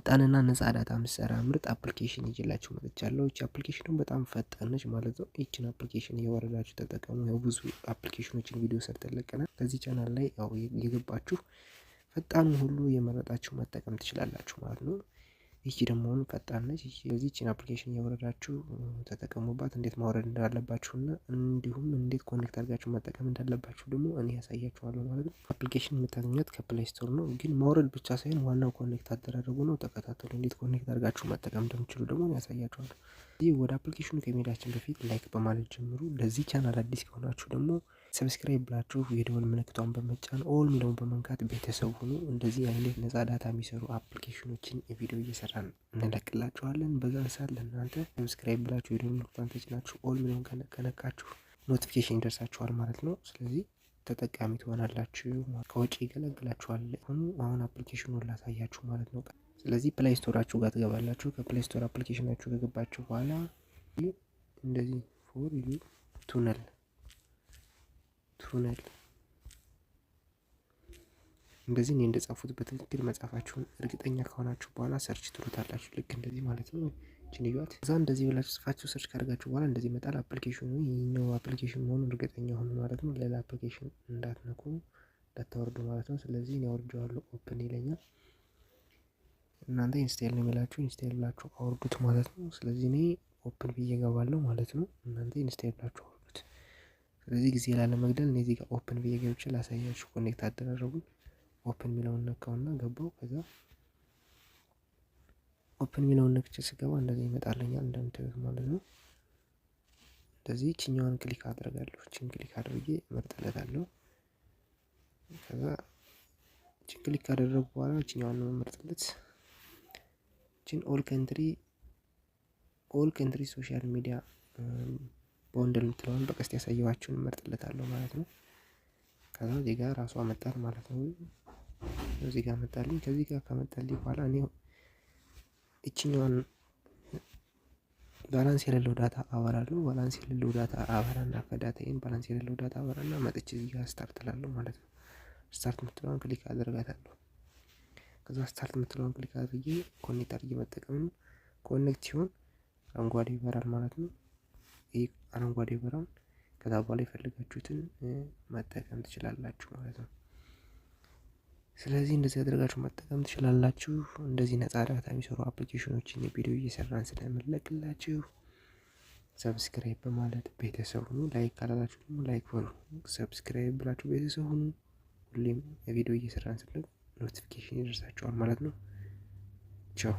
ፈጣንና ነፃ ዳታ ምሰራ ምርጥ አፕሊኬሽን ይዤላችሁ መጥቻለሁ። እቺ አፕሊኬሽን በጣም ፈጣን ነች ማለት ነው። ይቺን አፕሊኬሽን እያወረዳችሁ ተጠቀሙ። ያው ብዙ አፕሊኬሽኖችን ቪዲዮ ሰርተን ለቀናል። ከዚህ ቻናል ላይ ያው የገባችሁ ፈጣኑ ሁሉ የመረጣችሁ መጠቀም ትችላላችሁ ማለት ነው። ይቺ ደግሞ ፈጣን ነች። ስለዚህ ይቺን አፕሊኬሽን እያወረዳችሁ ተጠቀሙባት። እንዴት ማውረድ እንዳለባችሁና እንዲሁም እንዴት ኮኔክት አድርጋችሁ መጠቀም እንዳለባችሁ ደግሞ እኔ ያሳያችኋለሁ ማለት ነው። አፕሊኬሽን የምታገኙት ከፕሌይ ስቶር ነው፣ ግን ማውረድ ብቻ ሳይሆን ዋናው ኮኔክት አደራረጉ ነው። ተከታተሉ። እንዴት ኮኔክት አድርጋችሁ መጠቀም እንደምትችሉ ደግሞ እኔ ያሳያችኋለሁ። ይህ ወደ አፕሊኬሽኑ ከመሄዳችን በፊት ላይክ በማለት ጀምሩ። ለዚህ ቻናል አዲስ ከሆናችሁ ደግሞ ሰብስክራይብ ብላችሁ የደወል ምልክቷን በመጫን ኦል ሚለውን በመንካት ቤተሰብ ሁኑ። እንደዚህ አይነት ነፃ ዳታ የሚሰሩ አፕሊኬሽኖችን ቪዲዮ እየሰራን እንለቅላችኋለን። በዛን ሰዓት ለእናንተ ሰብስክራይብ ብላችሁ የደወል ምልክቷን ተጭናችሁ ኦል ሚለውን ከነካችሁ ኖቲፊኬሽን ይደርሳችኋል ማለት ነው። ስለዚህ ተጠቃሚ ትሆናላችሁ። ከወጪ ይገለግላችኋል። አሁን አፕሊኬሽኑን ላሳያችሁ ማለት ነው። ስለዚህ ፕሌይ ስቶራችሁ ጋር ትገባላችሁ። ከፕሌይ ስቶር አፕሊኬሽናችሁ ከገባችሁ በኋላ እንደዚህ ፎር ዩ ቱነል እንደዚህ እኔ እንደጻፉት በትክክል መጻፋችሁን እርግጠኛ ከሆናችሁ በኋላ ሰርች ትሉታላችሁ። ልክ እንደዚህ ማለት ነው። እቺን ይዩት። እዛ እንደዚህ ብላችሁ ጽፋችሁ ሰርች ካደርጋችሁ በኋላ እንደዚህ ይመጣል። አፕሊኬሽኑ ይሄኛው አፕሊኬሽን መሆኑን እርግጠኛ ሆኑ ማለት ነው። ሌላ አፕሊኬሽን እንዳትነኩ እንዳታወርዱ ማለት ነው። ስለዚህ እኔ አውርጄዋለሁ። ኦፕን ይለኛል። እናንተ ኢንስቴል ነው የሚላችሁ። ኢንስቴል ብላችሁ አውርዱት ማለት ነው። ስለዚህ እኔ ኦፕን ብዬ እገባለሁ ማለት ነው። እናንተ ኢንስቴል ብላችሁ አውርዱት። ስለዚህ ጊዜ ላለመግደል እኔ እዚህ ጋር ኦፕን ብዬ ገብቼ ላሳያችሁ ኮኔክት አደራረጉን። ኦፕን ሚለውን ነካውና ገባው። ከዛ ኦፕን ሚለውን ነክቼ ስገባ እንደዚህ ይመጣልኛል እንደምታዩት ማለት ነው። እንደዚህ እቺኛዋን ክሊክ አድርጋለሁ። እቺን ክሊክ አድርጌ እመርጥለታለሁ። ከዛ እቺን ክሊክ ካደረጉ በኋላ እቺኛዋን ነው የምመርጥለት። እቺን ኦል ካንትሪ ሶሻል ሚዲያ ቦንድል የምትለውን በቀስት ያሳየኋችሁን እመርጥለታለሁ ማለት ነው። ከዛ እዚህ ጋር ራሷ መጣል ማለት ነው። እዚህ ጋር መጣልኝ። ከዚህ ጋር ከመጣልኝ በኋላ እኔ እቺኛዋን ባላንስ የሌለው ዳታ አበራለሁ። ባላንስ የሌለው ዳታ አበራና ከዳታዬን ባላንስ የሌለው ዳታ አበራና መጥቼ እዚህ ጋር ስታርት እላለሁ ማለት ነው። ስታርት የምትለውን ክሊክ አደርጋታለሁ። ከዛ ስታርት የምትለውን ክሊክ አድርጌ ኮኔክት አድርጌ መጠቀም ነው። ኮኔክት ሲሆን አረንጓዴ ይበራል ማለት ነው። ይሄ አረንጓዴ ይበራል። ከዛ በኋላ የፈለጋችሁትን መጠቀም ትችላላችሁ ማለት ነው። ስለዚህ እንደዚህ አድርጋችሁ መጠቀም ትችላላችሁ። እንደዚህ ነፃ ዳታ የሚሰሩ አፕሊኬሽኖችን ቪዲዮ እየሰራን ስለምንለቅላችሁ ሰብስክራይብ በማለት ቤተሰብ ሁኑ። ላይክ ካላላችሁ ደግሞ ላይክ በሉ። ሰብስክራይብ ብላችሁ ቤተሰብ ሁኑ። ሁሌም ቪዲዮ እየሰራን ስለቅ ኖቲፊኬሽን ይደርሳችኋል ማለት ነው። ቻው